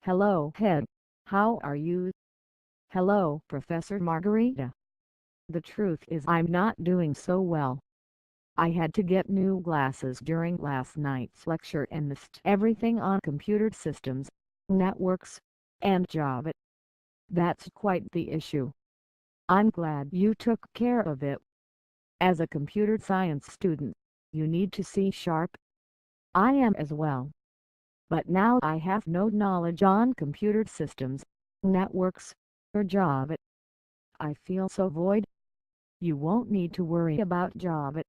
Hello, Head. How are you? Hello, Professor Margarita. The truth is I'm not doing so well. I had to get new glasses during last night's lecture and missed everything on computer systems, networks, and Java. That's quite the issue. I'm glad you took care of it. As a computer science student, you need to see sharp. I am as well. But now I have no knowledge on computer systems, networks, or Java. I feel so void. You won't need to worry about Java.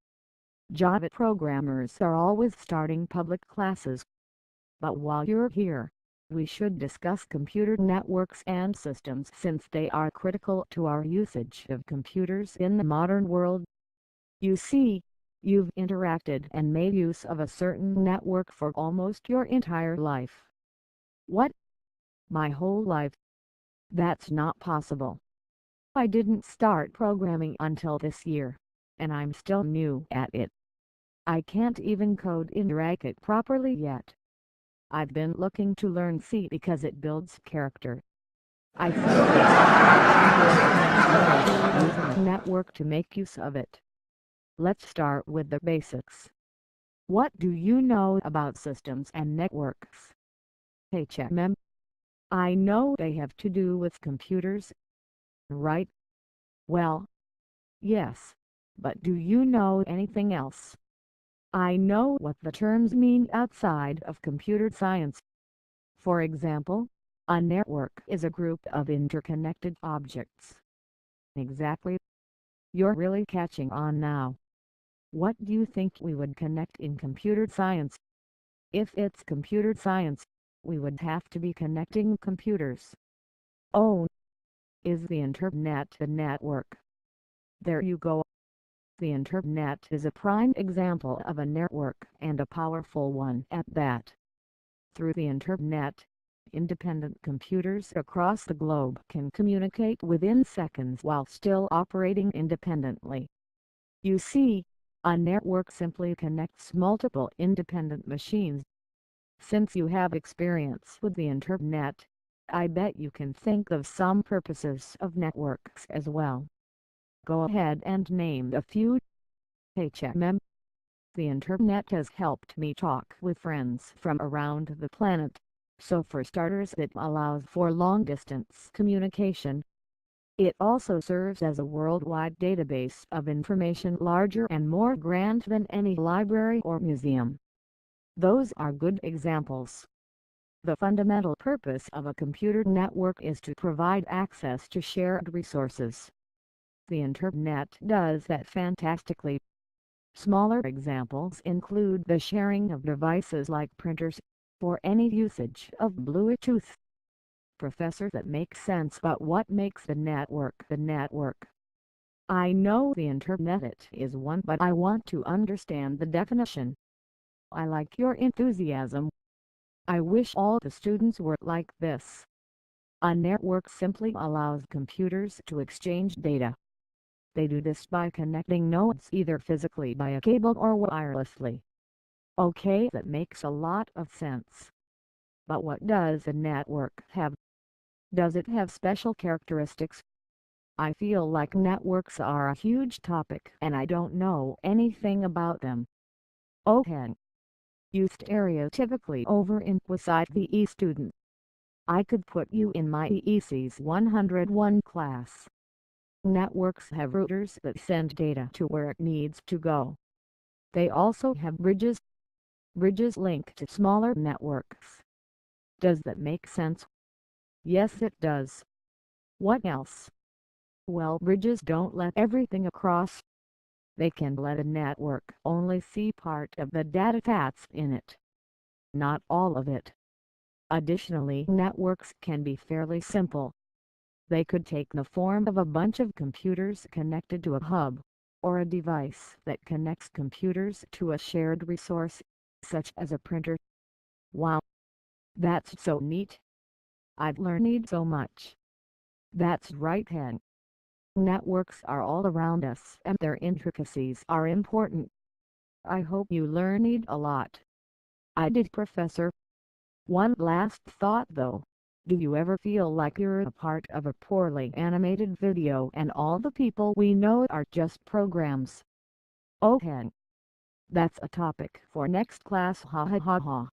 Java programmers are always starting public classes. But while you're here, we should discuss computer networks and systems since they are critical to our usage of computers in the modern world. You see, you've interacted and made use of a certain network for almost your entire life. What? My whole life? That's not possible. I didn't start programming until this year, and I'm still new at it. I can't even code in Racket properly yet. I've been looking to learn C because it builds character. I think it's using a network to make use of it. Let's start with the basics. What do you know about systems and networks? HMM. I know they have to do with computers, right? Well, yes, but do you know anything else? I know what the terms mean outside of computer science. For example, a network is a group of interconnected objects. Exactly. You're really catching on now. What do you think we would connect in computer science? If it's computer science, we would have to be connecting computers. Oh, is the internet a network? There you go. The internet is a prime example of a network, and a powerful one at that. Through the internet, independent computers across the globe can communicate within seconds while still operating independently. You see, a network simply connects multiple independent machines. Since you have experience with the internet, I bet you can think of some purposes of networks as well. Go ahead and name a few. HMM. The internet has helped me talk with friends from around the planet, so for starters it allows for long-distance communication. It also serves as a worldwide database of information larger and more grand than any library or museum. Those are good examples. The fundamental purpose of a computer network is to provide access to shared resources. The internet does that fantastically. Smaller examples include the sharing of devices like printers, for any usage of Bluetooth. Professor, that makes sense, but what makes the network the network? I know the internet is one, but I want to understand the definition. I like your enthusiasm. I wish all the students were like this. A network simply allows computers to exchange data. They do this by connecting nodes either physically by a cable or wirelessly. Okay, that makes a lot of sense. But what does a network have? Does it have special characteristics? I feel like networks are a huge topic and I don't know anything about them. Okay. You stereotypically overemphasize the E student. I could put you in my EEC's 101 class. Networks have routers that send data to where it needs to go. They also have bridges. Bridges link to smaller networks. Does that make sense? Yes, it does. What else? Well, bridges don't let everything across. They can let a network only see part of the data that's in it, not all of it. Additionally, networks can be fairly simple. They could take the form of a bunch of computers connected to a hub, or a device that connects computers to a shared resource, such as a printer. Wow! That's so neat! I've learned so much. That's right, Hen. Networks are all around us and their intricacies are important. I hope you learned a lot. I did, Professor. One last thought though. Do you ever feel like you're a part of a poorly animated video and all the people we know are just programs? Okay. That's a topic for next class, ha ha ha ha.